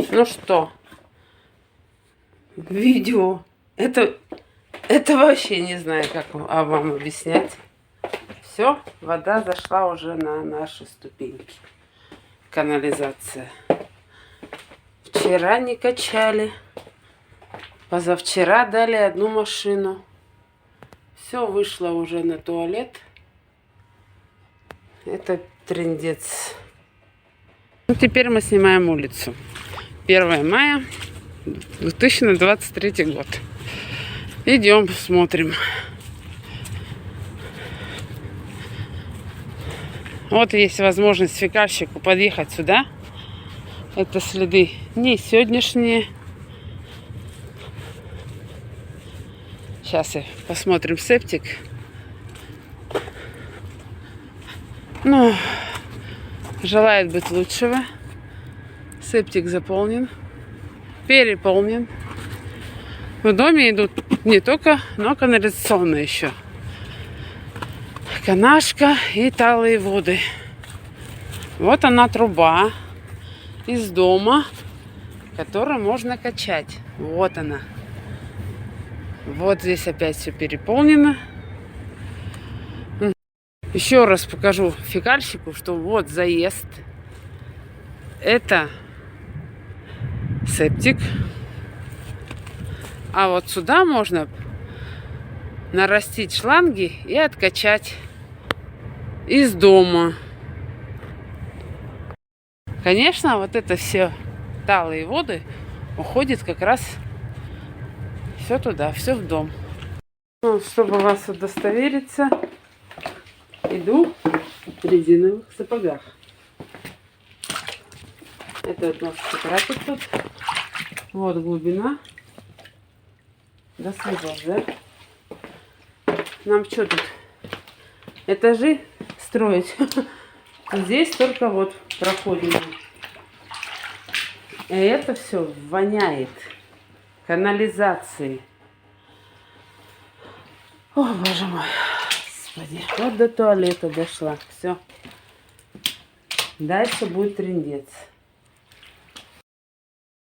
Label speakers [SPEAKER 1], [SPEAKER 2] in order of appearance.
[SPEAKER 1] Ну что, видео. Это вообще не знаю, как вам объяснять. Все, вода зашла уже на наши ступеньки. Канализация. Вчера не качали. Позавчера дали одну машину. Все вышло уже на туалет. Это трындец. Ну, теперь мы снимаем улицу. 1 мая 2023 год. Идем, смотрим. Вот есть возможность фекальщику подъехать сюда. Это следы не сегодняшние. Сейчас посмотрим септик. Ну, желает быть лучшего. Септик заполнен. Переполнен. В доме идут не только, но канализационные еще. Канашка и талые воды. Вот она труба из дома, которую можно качать. Вот она. Вот здесь опять все переполнено. Еще раз покажу фекальщику, что вот заезд. Это септик. А вот сюда можно нарастить шланги и откачать из дома. Конечно, вот это все талые воды уходит как раз все туда, все в дом. Ну, чтобы вас удостовериться, иду в резиновых сапогах. Это вот ножки тратит тут. Вот глубина. До слезов, да? Нам что тут? Этажи строить? Здесь только вот проходим. И это все воняет канализацией. О, боже мой. Господи. Вот до туалета дошла. Все. Дальше будет трындец.